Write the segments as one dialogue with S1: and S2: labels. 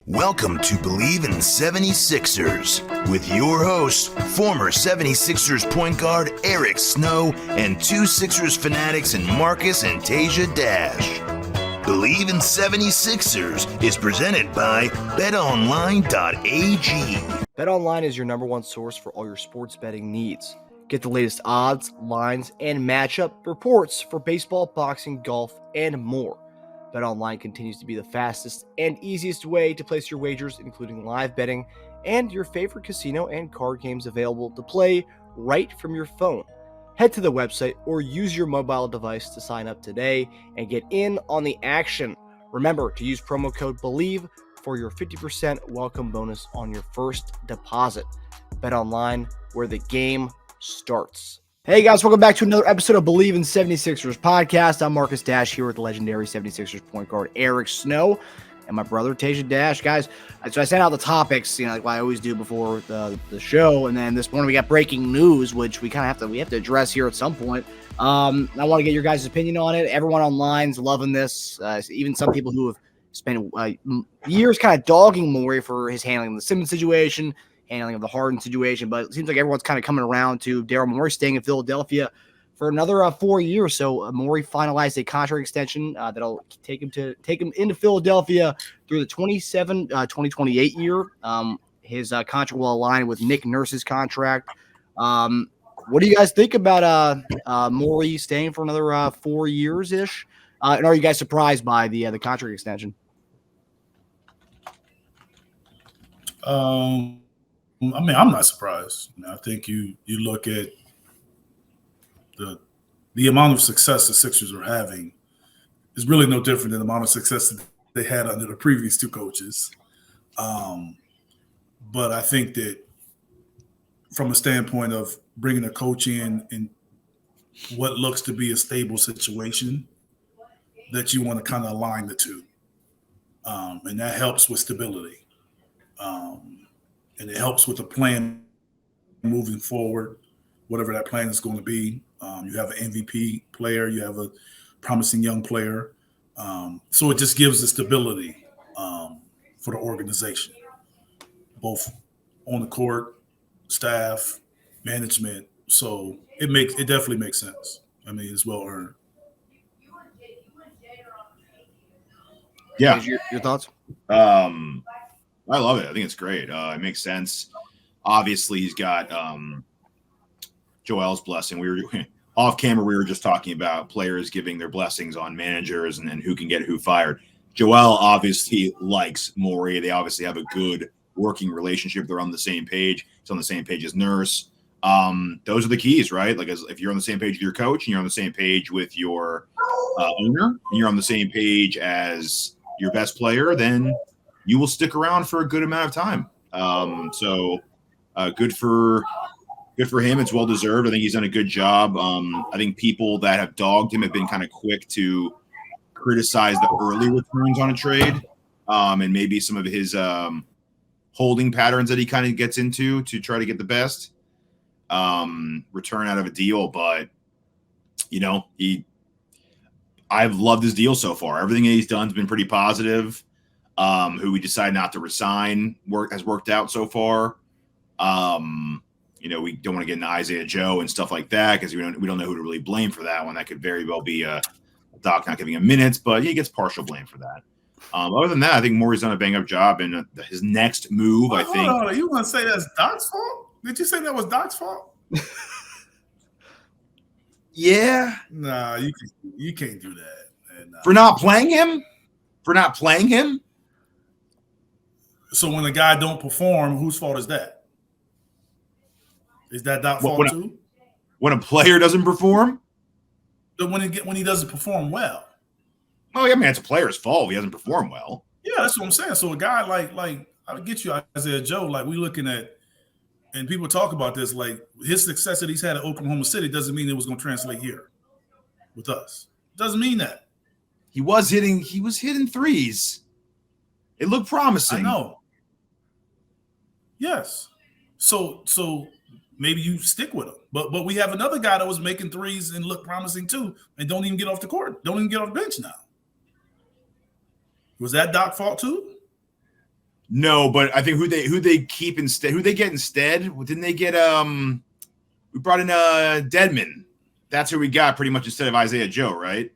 S1: Welcome to Bleav In 76ers with your hosts, former 76ers point guard Eric Snow and two Sixers fanatics in Marcus and Teja Dash. Bleav In 76ers is presented by BetOnline.AG.
S2: BetOnline is your number one source for all your sports betting needs. Get the latest odds, lines, and matchup reports for baseball, boxing, golf, and more. BetOnline continues to be the fastest and easiest way to place your wagers, including live betting and your favorite casino and card games available to play right from your phone. Head to the website or use your mobile device to sign up today and get in on the action. Remember to use promo code BLEAV for your 50% welcome bonus on your first deposit. BetOnline, where the game starts. Hey guys, welcome back to another episode of Bleav In 76ers podcast. I'm Marcus Dash here with the legendary 76ers point guard Eric Snow and my brother Teja Dash. Guys, so I sent out the topics, like I always do before the show, and then this morning we got breaking news, which we have to address here at some point. I want to get your guys' opinion on it. Everyone online's loving this. Even some people who have spent years kind of dogging Morey for his handling of the Simmons situation, handling of the Harden situation, but it seems like everyone's kind of coming around to Daryl Morey staying in Philadelphia for another 4 years. So Morey finalized a contract extension that'll take him into Philadelphia through the 2028 year. His contract will align with Nick Nurse's contract. What do you guys think about Morey staying for another 4 years ish? And are you guys surprised by the contract extension?
S3: I'm not surprised. I think you look at the amount of success the Sixers are having is really no different than the amount of success that they had under the previous two coaches. But I think that from a standpoint of bringing a coach in what looks to be a stable situation, that you want to kind of align the two. And that helps with stability. And it helps with the plan moving forward, whatever that plan is going to be. You have an MVP player, you have a promising young player. So it just gives the stability for the organization, both on the court, staff, management. So it definitely makes sense. I mean, it's well earned.
S4: Yeah.
S2: Your thoughts?
S4: I love it. I think it's great. It makes sense. Obviously, he's got Joel's blessing. We were off camera. We were just talking about players giving their blessings on managers and who can get who fired. Joel obviously likes Morey. They obviously have a good working relationship. They're on the same page. He's on the same page as Nurse. Those are the keys, right? Like, if you're on the same page with your coach and you're on the same page with your owner and you're on the same page as your best player, then you will stick around for a good amount of time. So good for him. It's well deserved. I think he's done a good job. I think people that have dogged him have been kind of quick to criticize the early returns on a trade, and maybe some of his holding patterns that he kind of gets into to try to get the best return out of a deal. But I've loved his deal so far. Everything that he's done has been pretty positive. Who we decided not to resign has worked out so far. We don't want to get into Isaiah Joe and stuff like that because we don't know who to really blame for that one. That could very well be Doc not giving him minutes, but he gets partial blame for that. Other than that, I think Morey's done a bang-up job, and his next move, I think.
S3: Hold on. You want to say that's Doc's fault? Did you say that was Doc's fault?
S4: Yeah.
S3: Nah, you can't do that. And,
S4: for not playing him?
S3: So when a guy don't perform, whose fault is that? Is that Doc's fault too?
S4: When a player doesn't perform?
S3: When he doesn't perform well.
S4: Oh, yeah, I mean, it's a player's fault. He doesn't perform well.
S3: Yeah, that's what I'm saying. So a guy like I get you, Isaiah Joe, like we looking at, and people talk about this, like his success that he's had at Oklahoma City doesn't mean it was going to translate here with us. Doesn't mean that.
S4: He was hitting threes. It looked promising.
S3: I know. Yes. So maybe you stick with him. But we have another guy that was making threes and looked promising too, and don't even get off the court, don't even get off the bench now. Was that Doc's fault too?
S4: No, but I think who they keep instead, who they get instead. Didn't they get we brought in Dedman. That's who we got pretty much instead of Isaiah Joe, right?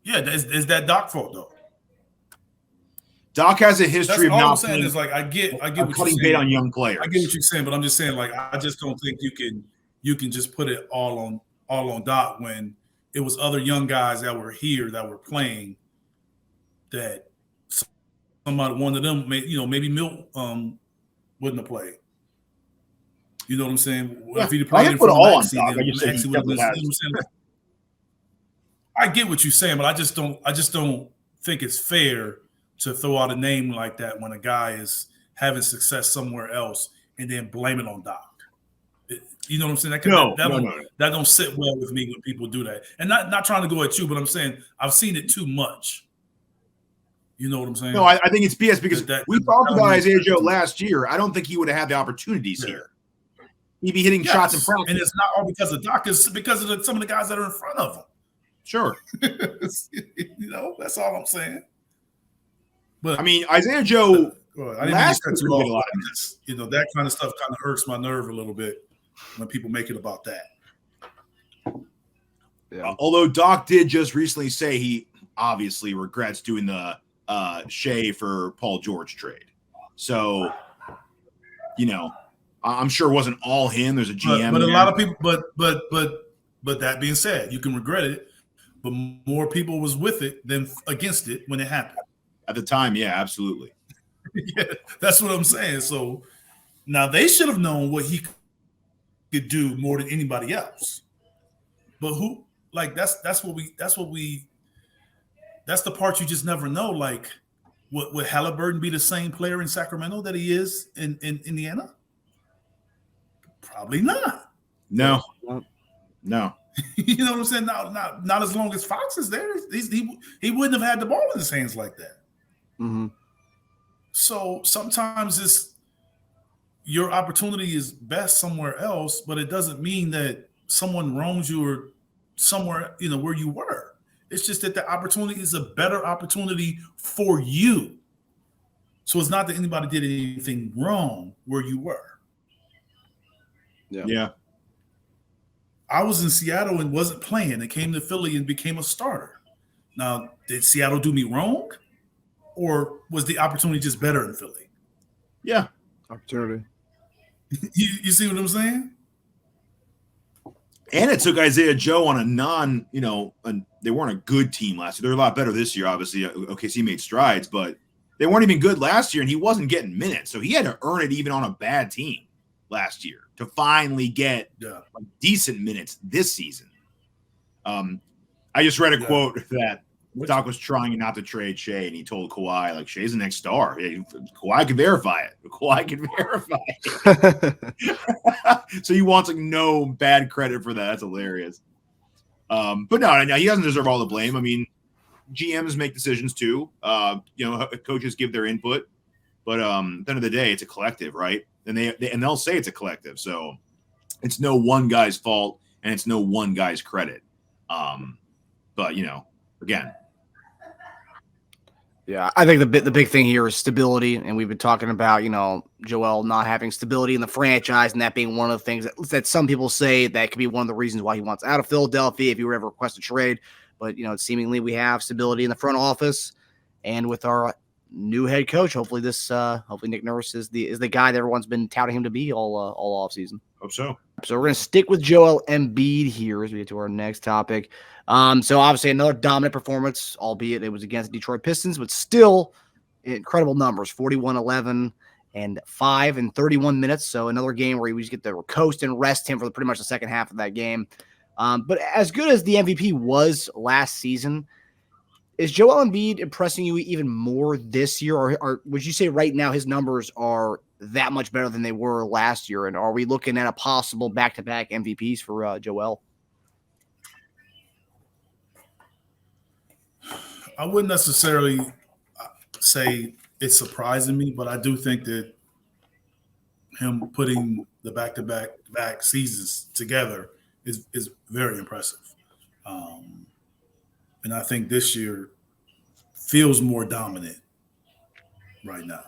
S3: Yeah, is that Doc fault though?
S4: Doc has a history
S3: That's
S4: of
S3: all
S4: not
S3: I'm saying is like I get what you're
S4: cutting
S3: saying.
S4: bait on young players.
S3: I get what you're saying, but I'm just saying like I just don't think you can just put it all on Doc when it was other young guys that were here that were playing that somebody, one of them, maybe Milt wouldn't have played. You know what I'm saying?
S4: Yeah.
S3: If he'd played in
S4: put
S3: for
S4: all on
S3: Maxey,
S4: Doc.
S3: then
S4: I just said
S3: Maxey
S4: he
S3: would have been.
S4: definitely
S3: You know what I'm saying? I get what you're saying, but I just don't think it's fair to throw out a name like that when a guy is having success somewhere else and then blame it on Doc. You know what I'm saying? That don't sit well with me when people do that. And not trying to go at you, but I'm saying I've seen it too much. You know what I'm saying?
S4: No, I think it's BS because we talked about Isaiah Joe last year. I don't think he would have had the opportunities here. He'd be hitting shots in practice.
S3: And it's not all because of Doc, it's because of some of the guys that are in front of him.
S4: Sure.
S3: That's all I'm saying. But
S4: I mean, Isaiah Joe
S3: I didn't mean to cut you off. That kind of stuff kind of hurts my nerve a little bit when people make it about that.
S4: Yeah. Although Doc did just recently say he obviously regrets doing the Shea for Paul George trade. So, I'm sure it wasn't all him. There's a GM.
S3: But a lot of people, but that being said, you can regret it, but more people was with it than against it when it happened.
S4: At the time, yeah, absolutely.
S3: Yeah, that's what I'm saying. So now they should have known what he could do more than anybody else. But who? Like that's the part you just never know. Like, would Halliburton be the same player in Sacramento that he is in Indiana? Probably not.
S4: No.
S3: You know what I'm saying? Not as long as Fox is there. He wouldn't have had the ball in his hands like that.
S2: Mm-hmm.
S3: So sometimes your opportunity is best somewhere else, but it doesn't mean that someone wrongs you or somewhere, where you were. It's just that the opportunity is a better opportunity for you. So it's not that anybody did anything wrong where you were.
S4: Yeah.
S3: I was in Seattle and wasn't playing and came to Philly and became a starter. Now, did Seattle do me wrong? Or was the opportunity just better in Philly?
S4: Yeah.
S2: Opportunity.
S3: You see what I'm saying?
S4: And it took Isaiah Joe on they weren't a good team last year. They're a lot better this year, obviously. OKC made strides, but they weren't even good last year, and he wasn't getting minutes. So he had to earn it even on a bad team last year to finally get decent minutes this season. I just read a quote that Doc was trying not to trade Shea, and he told Kawhi, like, Shea's the next star. Kawhi can verify it. So he wants no bad credit for that. That's hilarious. But no, he doesn't deserve all the blame. I mean, GMs make decisions too. Coaches give their input, but at the end of the day, it's a collective, right? And they'll say it's a collective. So it's no one guy's fault, and it's no one guy's credit. But again.
S2: Yeah, I think the big thing here is stability, and we've been talking about Joel not having stability in the franchise, and that being one of the things that some people say that could be one of the reasons why he wants out of Philadelphia if he were ever request a trade. But seemingly we have stability in the front office, and with our new head coach, hopefully Nick Nurse is the guy that everyone's been touting him to be all offseason.
S4: Hope so.
S2: So we're gonna stick with Joel Embiid here as we get to our next topic. So obviously another dominant performance, albeit it was against the Detroit Pistons, but still incredible numbers: 41, 11, and 5 in 31 minutes. So another game where we just get to coast and rest him for pretty much the second half of that game. But as good as the MVP was last season, is Joel Embiid impressing you even more this year, or would you say right now his numbers are that much better than they were last year? And are we looking at a possible back-to-back MVPs for Joel?
S3: I wouldn't necessarily say it's surprising me, but I do think that him putting the back-to-back seasons together is very impressive. And I think this year, feels more dominant right now,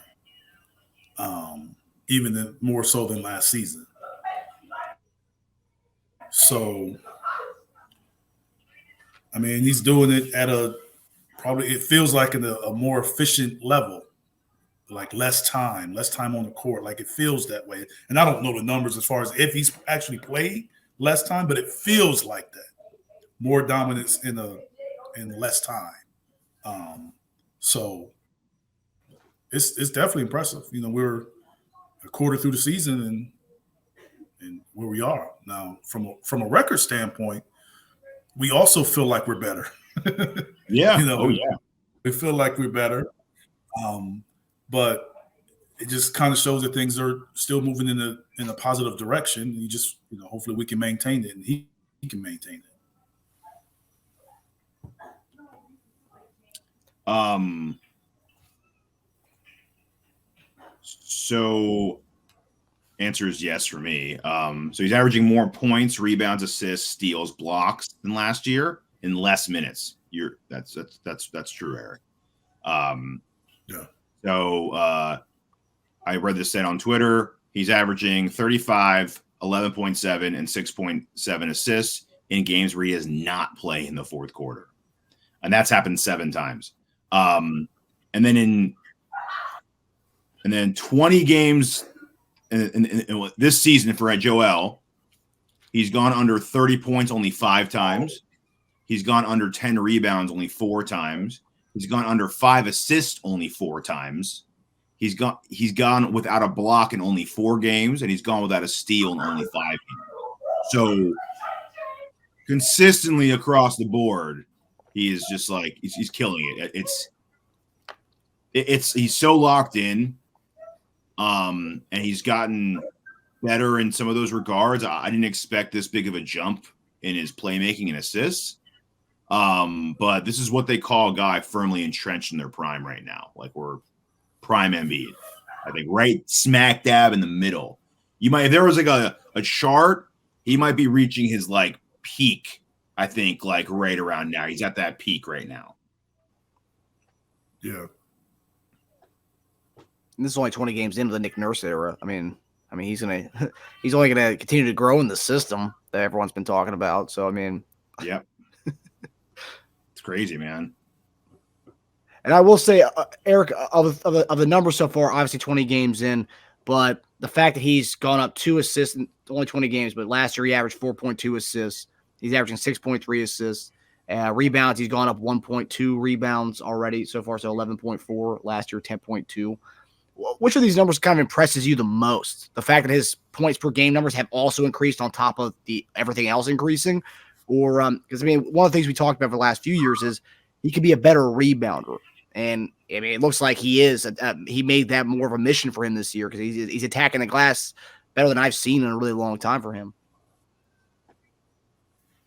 S3: even more so than last season. So, I mean, he's doing it at it feels like at a more efficient level, like less time on the court. Like it feels that way. And I don't know the numbers as far as if he's actually played less time, but it feels like that. More dominance in less time. So it's definitely impressive. We're a quarter through the season and where we are now from a record standpoint, we also feel like we're better.
S4: Yeah. Oh yeah.
S3: We feel like we're better. But it just kind of shows that things are still moving in a positive direction. You just, hopefully we can maintain it, and he can maintain it.
S4: So answer is yes for me. So he's averaging more points, rebounds, assists, steals, blocks than last year in less minutes. That's true, Eric.
S3: Yeah.
S4: So I read this stat on Twitter. He's averaging 35, 11.7, and 6.7 assists in games where he does not play in the fourth quarter. And that's happened 7 times. And then 20 games in this season for Joel, he's gone under 30 points only 5 times. He's gone under 10 rebounds only 4 times. He's gone under 5 assists only 4 times. He's gone without a block in only 4 games, and he's gone without a steal in only 5 games. So consistently across the board, he is just like he's killing it. He's so locked in, and he's gotten better in some of those regards. I didn't expect this big of a jump in his playmaking and assists. But this is what they call a guy firmly entrenched in their prime right now. Like we're prime Embiid, I think, right smack dab in the middle. If there was like a chart, he might be reaching his like peak. I think like right around now. He's at that peak right now.
S3: Yeah.
S2: And this is only 20 games into the Nick Nurse era. I mean, he's only gonna continue to grow in the system that everyone's been talking about. So I mean,
S4: yeah, it's crazy, man.
S2: And I will say, Eric, of the numbers so far, obviously 20 games in, but the fact that he's gone up 2 assists in only 20 games, but last year he averaged 4.2 assists. He's averaging 6.3 assists. Rebounds, he's gone up 1.2 rebounds already so far, so 11.4. Last year, 10.2. Which of these numbers kind of impresses you the most? The fact that his points per game numbers have also increased on top of everything else increasing? Or because, one of the things we talked about for the last few years is he could be a better rebounder. And, it looks like he is. He made that more of a mission for him this year because he's attacking the glass better than I've seen in a really long time for him.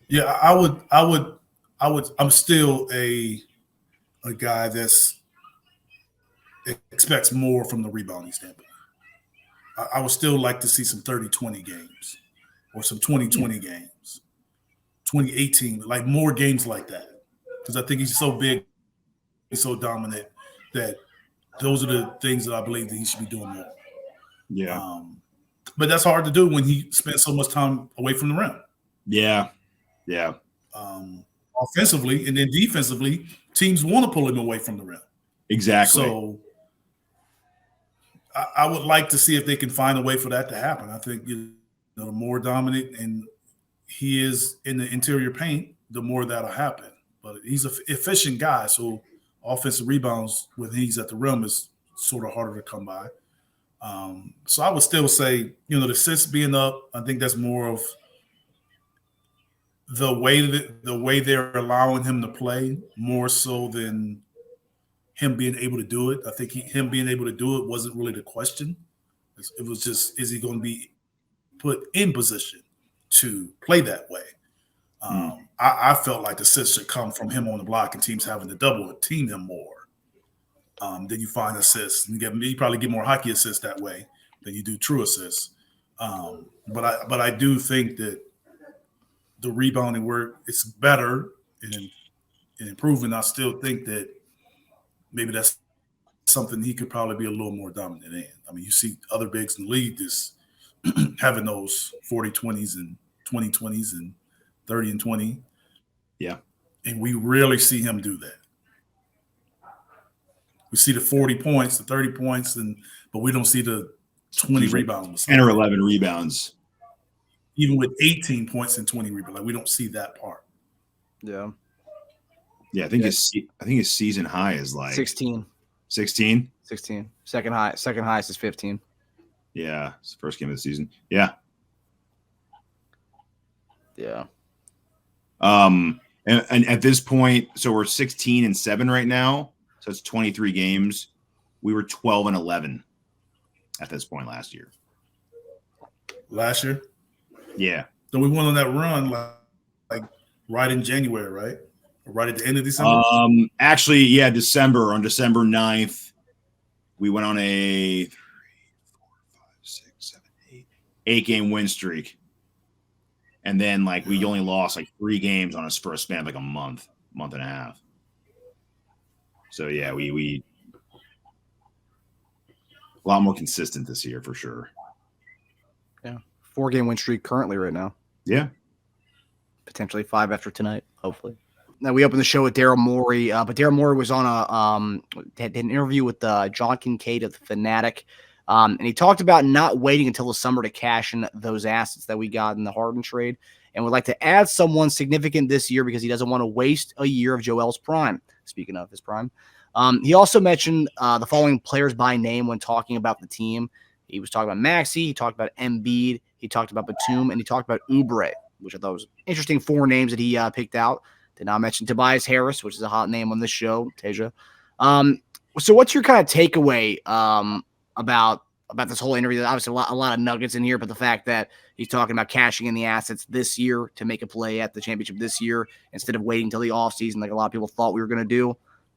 S3: Yeah, I'm still a guy that's expects more from the rebounding standpoint. I would still like to see some 30-20 games or some 20-20 games, 20-18, like more games like that. Because I think he's so big, he's so dominant that those are the things that I believe that he should be doing more.
S4: Yeah.
S3: But that's hard to do when he spends so much time away from the rim.
S4: Yeah. Yeah.
S3: Offensively and then defensively, teams want to pull him away from the rim.
S4: Exactly.
S3: So I would like to see if they can find a way for that to happen. I think the more dominant and he is in the interior paint, the more that'll happen. But he's an efficient guy, so offensive rebounds when he's at the rim is sort of harder to come by. So I would still say, the assists being up, I think that's more of the way they're allowing him to play more so than him being able to do it. I think him being able to do it wasn't really the question. It was just, is he going to be put in position to play that way? I felt like the assists should come from him on the block and teams having to double team him more. Then you find assists. You probably get more hockey assists that way than you do true assists. But I do think that the rebounding work is better and improving. I still think that maybe that's something he could probably be a little more dominant in. I mean, you see other bigs in the league just having those 40-20s and 20-20s and 30 and 20.
S4: Yeah.
S3: And we rarely see him do that. We see the 40 points, the 30 points, but we don't see the 20 rebounds.
S4: 10 or 11 rebounds.
S3: Even with 18 points and 20 rebounds, like we don't see that part.
S2: Yeah.
S4: Yeah, I think his season high is like
S2: 16.
S4: 16?
S2: 16. Second highest is 15.
S4: Yeah, it's the first game of the season. Yeah.
S2: Yeah.
S4: And at this point, so we're 16-7 right now. So it's 23 games. We were 12-11 at this point last year.
S3: Last year?
S4: Yeah.
S3: So we went on that run like right in January, right? Or right at the end of December?
S4: Actually, yeah, December. On December 9th, we went on a 8-game win streak. And then like we only lost like 3 games on us for a span of like a month and a half. So yeah, we a lot more consistent this year for sure.
S2: Yeah. 4-game win streak currently right now.
S4: Yeah.
S2: Potentially 5 after tonight, hopefully. Now we opened the show with Daryl Morey, but Daryl Morey was on had an interview with John Kincaid of the Fanatic, and he talked about not waiting until the summer to cash in those assets that we got in the Harden trade, and would like to add someone significant this year because he doesn't want to waste a year of Joel's prime. Speaking of his prime, he also mentioned the following players by name when talking about the team. He was talking about Maxey, he talked about Embiid, he talked about Batum, and he talked about Oubre, which I thought was interesting 4 names that he picked out. Did not mention Tobias Harris, which is a hot name on this show, Teja. So what's your kind of takeaway about this whole interview? Obviously, a lot of nuggets in here, but the fact that he's talking about cashing in the assets this year to make a play at the championship this year instead of waiting until the offseason like a lot of people thought we were going to do.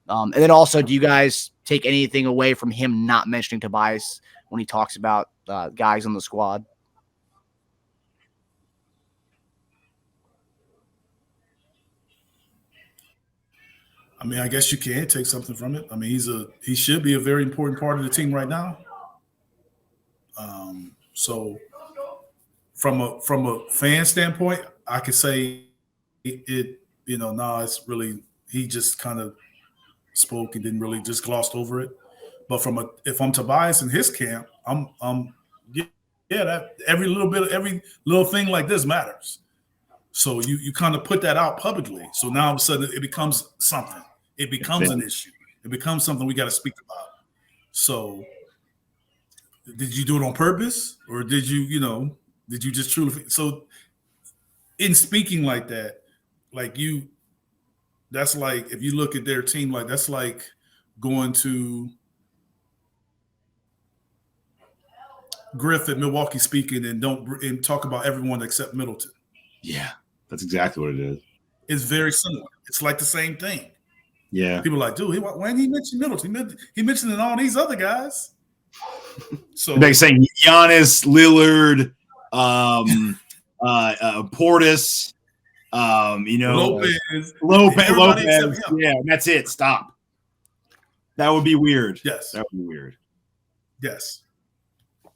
S2: And then also, do you guys take anything away from him not mentioning Tobias when he talks about guys on the squad?
S3: I mean, I guess you can take something from it. I mean, he should be a very important part of the team right now. So from a fan standpoint, I could say it. It's really he just kind of spoke and didn't really just glossed over it. But if I'm Tobias in his camp, that every little thing like this matters. So you kind of put that out publicly. So now all of a sudden it becomes something. It becomes an issue. It becomes something we got to speak about. So did you do it on purpose, or did you just truly? So in speaking like that, that's like if you look at their team, like that's like going to Griff at Milwaukee speaking and talk about everyone except Middleton.
S4: Yeah, that's exactly what it is.
S3: It's very similar. It's like the same thing.
S4: Yeah.
S3: People are like, dude, why didn't he mention Middleton? He mentioned all these other guys. So
S4: they're saying Giannis, Lillard, Portis, Lopez. Yeah, that's it. Stop. That would be weird.
S3: Yes.
S4: That would be weird.
S3: Yes. Yeah.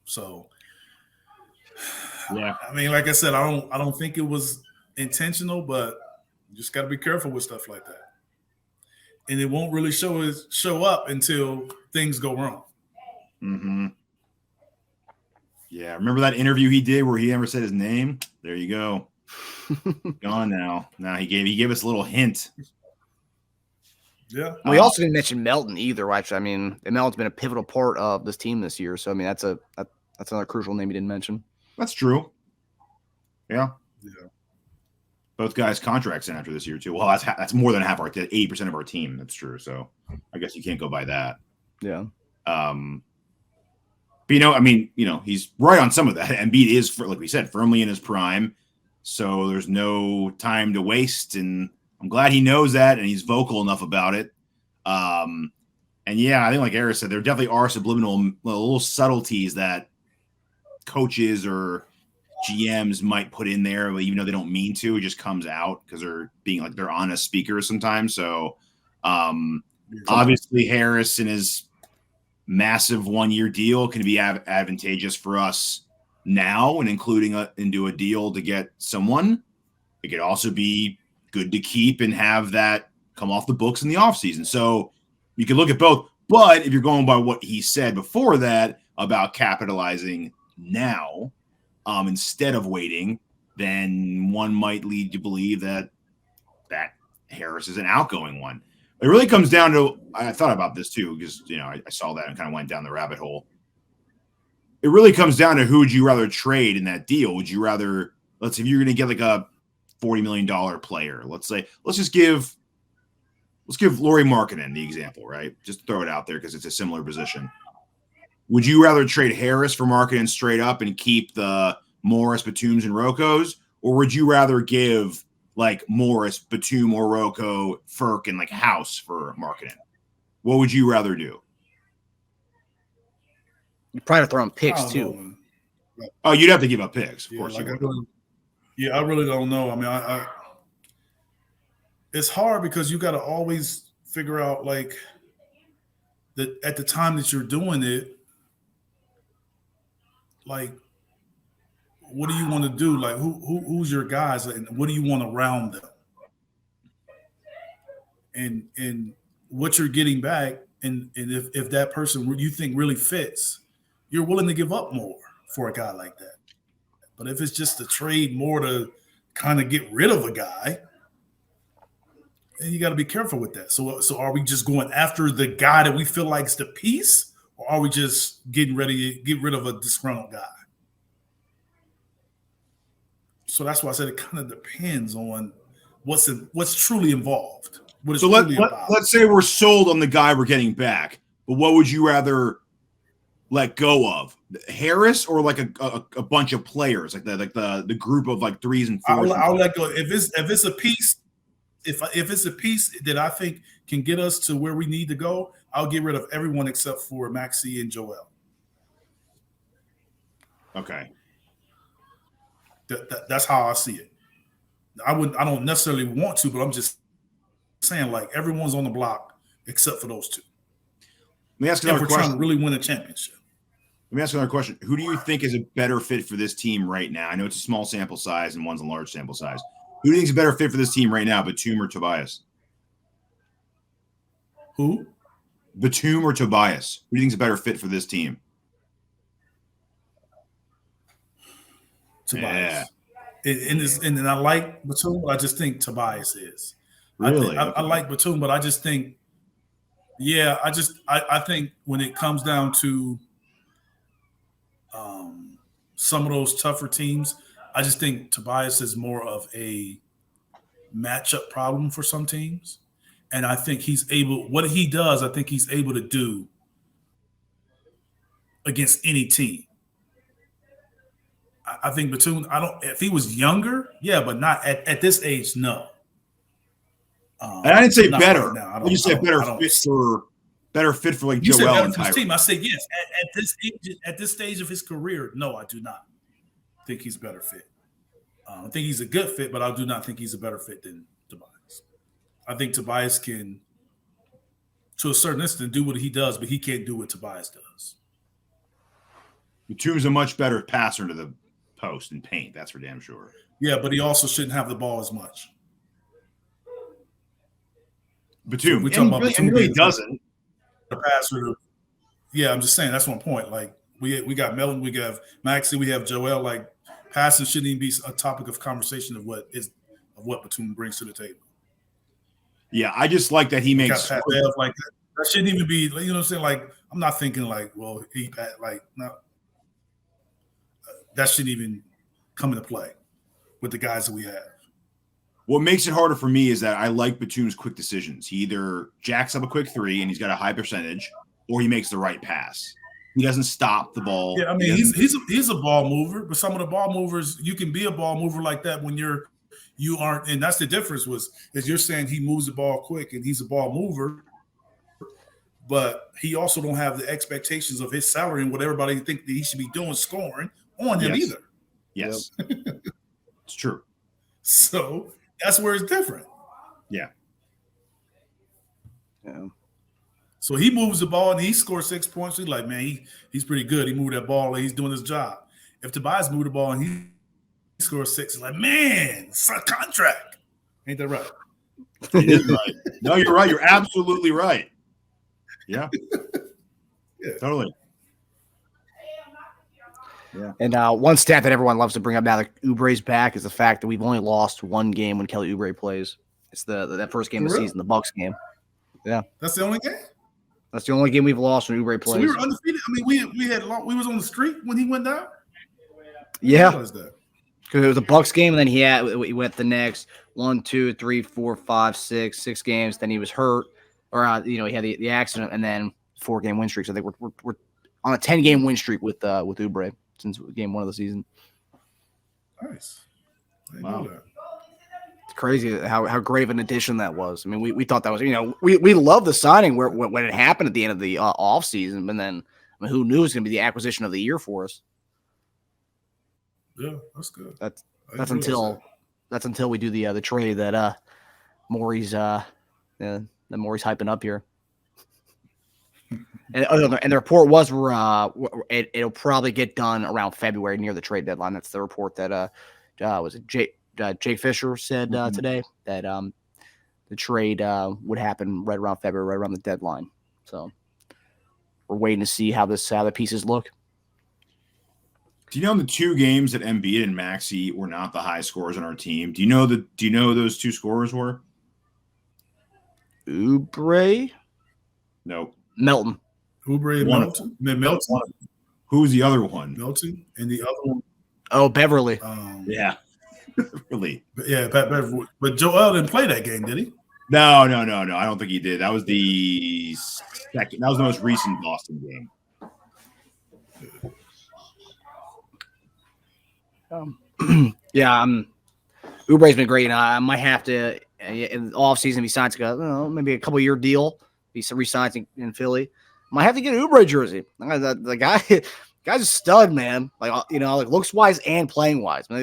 S3: So
S4: yeah.
S3: I mean, like I said, I don't think it was intentional, but you just got to be careful with stuff like that. And it won't really show up until things go wrong.
S4: Mm-hmm. Yeah, remember that interview he did where he never said his name? There you go. Gone now. Now he gave us a little hint.
S3: Yeah.
S2: We also didn't mention Melton either, which I mean, Melton's been a pivotal part of this team this year. So I mean, that's another crucial name he didn't mention.
S4: That's true. Yeah.
S3: Yeah.
S4: Both guys' contracts in after this year too. Well, that's more than half 80% of our team. That's true. So I guess you can't go by that.
S2: Yeah.
S4: But he's right on some of that. Embiid is, like we said, firmly in his prime. So there's no time to waste, and I'm glad he knows that and he's vocal enough about it. And yeah, I think like Eric said, there definitely are subliminal little subtleties that coaches or GMs might put in there, even though they don't mean to. It just comes out because they're being like they're honest speakers sometimes. So Obviously, Harris and his massive 1-year deal can be advantageous for us now, and including into a deal to get someone. It could also be good to keep and have that come off the books in the offseason. So you can look at both. But if you're going by what he said before that about capitalizing now instead of waiting, then one might lead to believe that Harris is an outgoing one. It really comes down to, I thought about this too, because I saw that and kind of went down the rabbit hole. It really comes down to who would you rather trade in that deal? Would you rather, let's say if you're going to get like a $40 million player, let's give Lauri Markkanen the example, right? Just throw it out there because it's a similar position. Would you rather trade Harris for Markkanen straight up and keep the Morris, Batums, and Rocos, or would you rather give like Morris, Batum, or Rocco, Furk, and like House for Markkanen? What would you rather do?
S2: You probably throw in picks too.
S4: Oh, you'd have to give up picks, of course.
S3: I really don't know. I mean, it's hard because you got to always figure out like that at the time that you're doing it. Like, what do you want to do? Like, who's your guys, and what do you want around them? And what you're getting back, and if that person you think really fits, you're willing to give up more for a guy like that. But if it's just a trade more to kind of get rid of a guy, then you got to be careful with that. So are we just going after the guy that we feel like is the piece, or are we just getting ready to get rid of a disgruntled guy? So that's why I said it kind of depends on what's truly involved. What is truly about.
S4: Let's say we're sold on the guy we're getting back, but what would you rather let go of? Harris or like a bunch of players, like the group of like threes and fours?
S3: I'll let go. If it's a piece, if it's a piece that I think can get us to where we need to go, I'll get rid of everyone except for Maxey and Joel.
S4: Okay.
S3: That's how I see it. I don't necessarily want to, but I'm just saying like everyone's on the block except for those two.
S4: Let me ask another question.
S3: Trying to really win a championship.
S4: Let me ask another question. Who do you think is a better fit for this team right now? I know it's a small sample size and one's a large sample size. Who do you think is a better fit for this team right now, Batum or Tobias?
S3: Who?
S4: Batum or Tobias? Who do you think is a better fit for this team?
S3: Tobias. Yeah. And I like Batum, but I just think Tobias is.
S4: Really?
S3: I like Batum, but I just think, I think when it comes down to some of those tougher teams, I just think Tobias is more of a matchup problem for some teams. And I think what he does, I think he's able to do against any team. I think Batum, if he was younger, but not at this age, no.
S4: And I didn't say better.
S3: Right
S4: You said better fit for like Joel and Tyrese.
S3: Team. I said yes. At this stage of his career, no, I do not think he's a better fit. I think he's a good fit, but I do not think he's a better fit than Tobias. I think Tobias can, to a certain extent, do what he does, but he can't do what Tobias does.
S4: Batum's a much better passer to the post and paint. That's for damn sure.
S3: Yeah, but he also shouldn't have the ball as much.
S4: Batum, Batum really doesn't.
S3: The passer. I'm just saying that's one point. Like we got Melton, we got Maxey, we have Joel. Like passing shouldn't even be a topic of conversation of what Batum brings to the table.
S4: Yeah, I just like that he makes
S3: like that shouldn't even be. You know what I'm saying? Like I'm not thinking like, well, no, that shouldn't even come into play with the guys that we have.
S4: What makes it harder for me is that I like Batum's quick decisions. He either jacks up a quick three and he's got a high percentage, or he makes the right pass. He doesn't stop the ball.
S3: Yeah, I mean he's a ball mover, but some of the ball movers, you can be a ball mover like that when you aren't, and that's the difference is you're saying he moves the ball quick and he's a ball mover, but he also don't have the expectations of his salary and what everybody think that he should be doing scoring on him either.
S4: Yes. It's true.
S3: So that's where it's different.
S4: Yeah.
S2: Yeah.
S3: So he moves the ball and he scores 6 points. He's like, man, he's pretty good. He moved that ball and he's doing his job. If Tobias moved the ball and he scores 6, it's like, man, it's a contract. Ain't that right?
S4: It is right. No, you're right. You're absolutely right. Yeah.
S3: Yeah.
S4: Totally.
S2: Yeah. And one stat that everyone loves to bring up now that Oubre's back is the fact that we've only lost one game when Kelly Oubre plays. It's that first game of the season, the Bucks game. Yeah.
S3: That's the only game?
S2: That's the only game we've lost when Oubre plays.
S3: So we were undefeated. I mean, we was on the streak when he went down.
S2: Yeah.
S3: What was that?
S2: Because it was a Bucks game, and then he went the next 1, 2, 3, 4, 5, 6 games. Then he was hurt, or he had the accident, and then 4-game win streak. So I think we're on a 10-game win streak with Oubre since game 1 of the season.
S3: Nice.
S4: Wow.
S2: It's crazy how great of an addition that was. I mean, we thought that was we loved the signing when it happened at the end of the off season, but then who knew it was going to be the acquisition of the year for us.
S3: Yeah, that's good.
S2: That's until we do the trade that Morey's Morey's hyping up here. And the report was it'll probably get done around February near the trade deadline. That's the report that was it Jake Fisher said today that the trade would happen right around February, right around the deadline. So we're waiting to see how the pieces look.
S4: Do you know the 2 games that Embiid and Maxey were not the high scorers on our team? Do you know who those 2 scorers were?
S2: Oubre?
S4: No.
S2: Melton.
S3: Oubre and Melton.
S4: Who's the other one?
S3: Melton and the other one.
S2: Oh, Beverly.
S4: Yeah. Really?
S3: Yeah, Pat Beverly. But Joel didn't play that game, did he?
S4: No. I don't think he did. That was the second. That was the most recent Boston game.
S2: Oubre's been great. I might have to in the offseason if he signs maybe a couple-year deal. He re-signs in Philly. Might have to get an Oubre jersey. The guy's a stud, man. Like looks wise and playing wise. All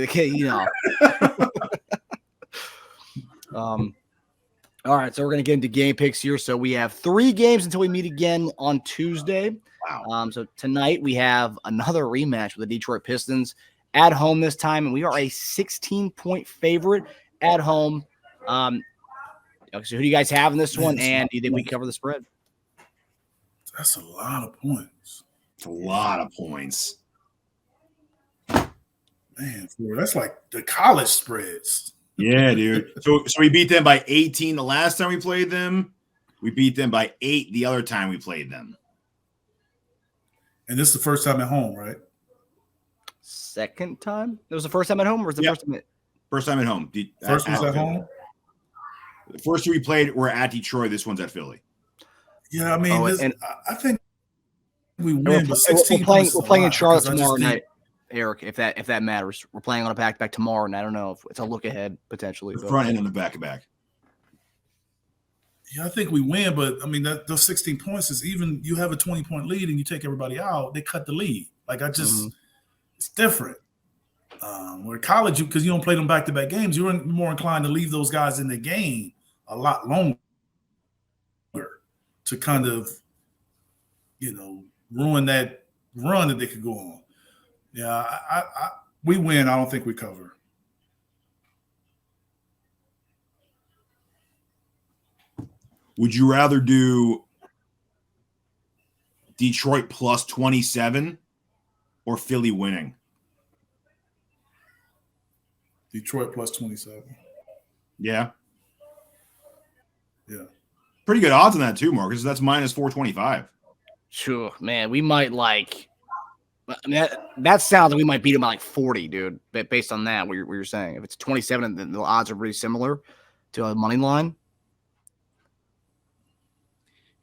S2: right, so we're gonna get into game picks here. So we have 3 games until we meet again on Tuesday.
S4: Wow.
S2: So tonight we have another rematch with the Detroit Pistons at home this time, and we are a 16-point favorite at home. So who do you guys have in this one? And do you think we cover the spread?
S3: That's a lot of points.
S4: It's a lot of points.
S3: Man, that's like the college spreads.
S4: Yeah, dude. So we beat them by 18 the last time we played them. We beat them by 8 the other time we played them.
S3: And this is the first time at home, right?
S2: Second time? It was the first time at home, or was the first time?
S4: First time at home.
S3: First one's at home.
S4: The first 2 we played were at Detroit. This one's at Philly.
S3: Yeah, I mean, I think we win.
S2: We're playing in Charlotte tomorrow night, Eric. If that matters, we're playing on a back-to-back tomorrow, and I don't know if it's a look ahead potentially.
S4: The front end and the back-to-back.
S3: Yeah, I think we win, but I mean those 16 points is even. You have a 20-point lead and you take everybody out, they cut the lead. Like it's different. Where college, because you don't play them back-to-back games, you're more inclined to leave those guys in the game a lot longer to kind of, ruin that run that they could go on. Yeah, we win. I don't think we cover.
S4: Would you rather do Detroit plus 27 or Philly winning?
S3: Detroit plus 27.
S4: Yeah.
S3: Yeah.
S4: Pretty good odds on that too, Marcus. That's minus 425.
S2: Sure, man. We might that sounds like we might beat them by like 40, dude. But based on that, what you're saying, if it's 27, then the odds are pretty similar to a money line,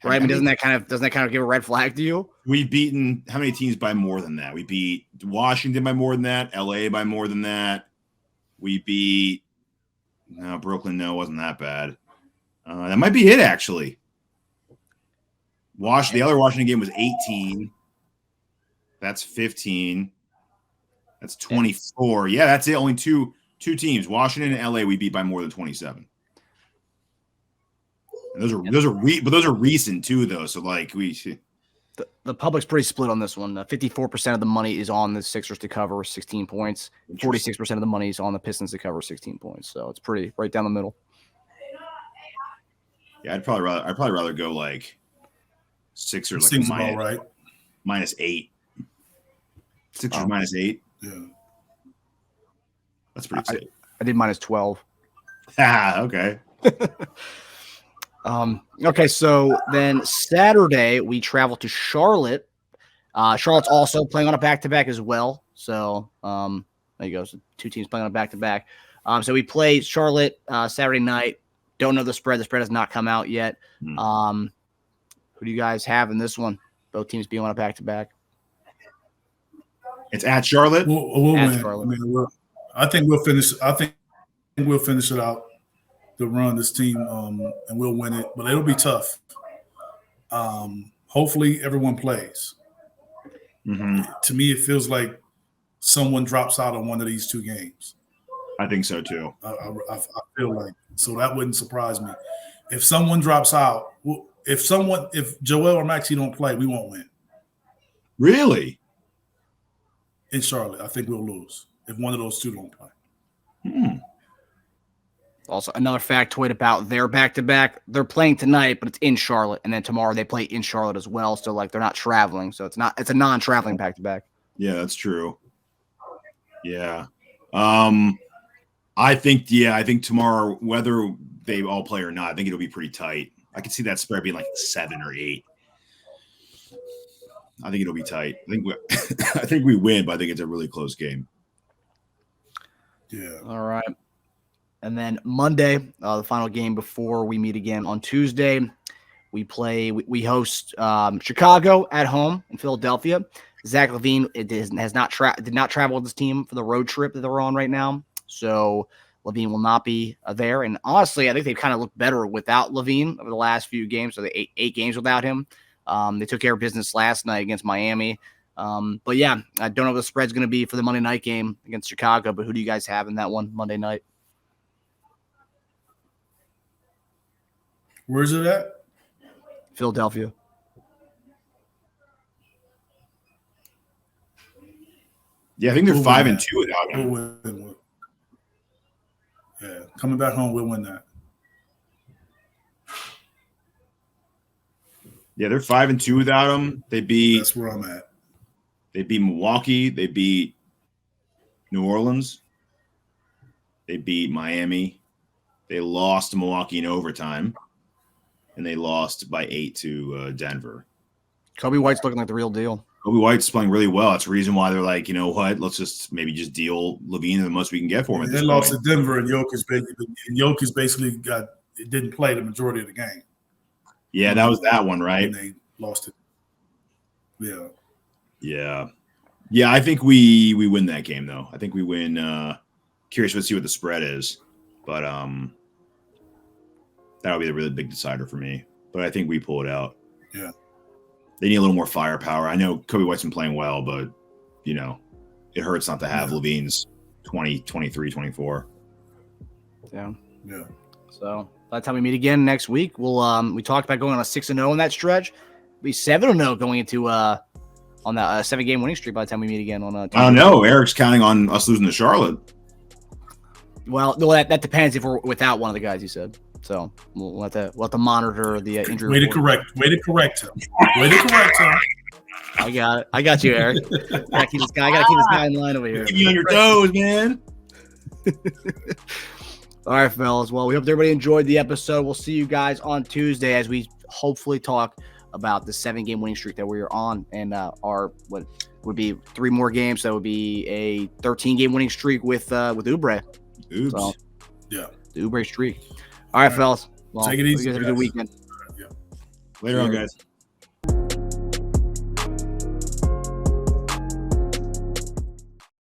S2: right? I mean, doesn't that kind of give a red flag to you?
S4: We've beaten how many teams by more than that? We beat Washington by more than that, LA by more than that. We beat Brooklyn. No, it wasn't that bad. That might be it actually. The other Washington game was 18. That's 15. That's 24. Yeah, that's it. Only two teams, Washington and LA, we beat by more than 27. And those are recent too, though. So like
S2: the public's pretty split on this one. 54% of the money is on the Sixers to cover 16 points. 46% of the money is on the Pistons to cover 16 points. So it's pretty right down the middle.
S4: Yeah, I'd probably rather go like Sixers like
S3: Seems about right.
S4: -8. Sixers -8.
S3: Yeah,
S4: that's pretty safe.
S2: I did -12.
S4: Okay.
S2: Okay, so then Saturday we travel to Charlotte. Charlotte's also playing on a back-to-back as well. So there you go. So 2 teams playing on a back-to-back. So we play Charlotte Saturday night. Don't know the spread. The spread has not come out yet. Who do you guys have in this one? Both teams being on a back-to-back.
S4: It's at Charlotte.
S3: We'll
S2: At
S3: win.
S2: Charlotte.
S3: I think we'll finish. I think we'll finish it out. To run this team, and we'll win it, but it'll be tough. Hopefully, everyone plays. To me, it feels like someone drops out on one of these 2 games.
S4: I think so too.
S3: I feel like so that wouldn't surprise me. If someone drops out, if Joel or Maxey don't play, we won't win.
S4: Really?
S3: In Charlotte, I think we'll lose if one of those 2 don't play.
S2: Also, another factoid about their back-to-back. They're playing tonight, but it's in Charlotte, and then tomorrow they play in Charlotte as well. So like they're not traveling. So it's a non-traveling back-to-back.
S4: Yeah, that's true. Yeah. I think tomorrow, whether they all play or not, I think it'll be pretty tight. I could see that spread being like 7 or 8. I think it'll be tight. I think we win, but I think it's a really close game.
S3: Yeah.
S2: All right. And then Monday, the final game before we meet again on Tuesday, we host Chicago at home in Philadelphia. Zach LaVine did not travel with his team for the road trip that they're on right now. So LaVine will not be there. And honestly, I think they've kind of looked better without LaVine over the last few games. So they eight games without him. They took care of business last night against Miami. But yeah, I don't know what the spread's going to be for the Monday night game against Chicago, but who do you guys have in that one Monday night?
S3: Where's it at?
S2: Philadelphia.
S4: Yeah, I think they're 5-2 without him.
S3: We'll win. Yeah, coming back home, we'll win that.
S4: Yeah, they're 5-2 without him.
S3: That's where I'm at.
S4: They beat Milwaukee. They beat New Orleans. They beat Miami. They lost to Milwaukee in overtime. And they lost by 8 to Denver.
S2: Kobe White's looking like the real deal.
S4: Kobe White's playing really well. That's the reason why they're like, you know what? Let's just deal LaVine the most we can get for him.
S3: They lost to Denver, and Jokic basically didn't play the majority of the game.
S4: Yeah, that was that one, right?
S3: And they lost it. Yeah.
S4: Yeah. Yeah, I think we win that game, though. I think we win. Curious to see what the spread is. But that'll be the really big decider for me. But I think we pull it out.
S3: Yeah.
S4: They need a little more firepower. I know Kobe White's been playing well, but, it hurts not to have LaVine's 20, 23, 24.
S2: Yeah.
S3: Yeah.
S2: So by the time we meet again next week, we talked about going on a 6-0 in that stretch. It'll be 7-0 going into on that 7-game winning streak by the time we meet again on
S4: I don't know. Eric's counting on us losing to Charlotte.
S2: Well, that depends if we're without one of the guys you said. So we'll have to monitor the injury.
S3: Way to correct him.
S2: I got it. I got you, Eric. I gotta keep this guy in line over here.
S4: Keep you on your toes, man.
S2: All right, fellas. Well, we hope everybody enjoyed the episode. We'll see you guys on Tuesday as we hopefully talk about the 7-game winning streak that we are on and our what would be 3 more games. That would be a 13-game winning streak with Oubre.
S4: Oops.
S2: So,
S3: yeah.
S2: The Oubre streak. All right, fellas. Well,
S3: take it easy.
S2: You guys have a good weekend.
S3: Yeah.
S4: Later on, guys.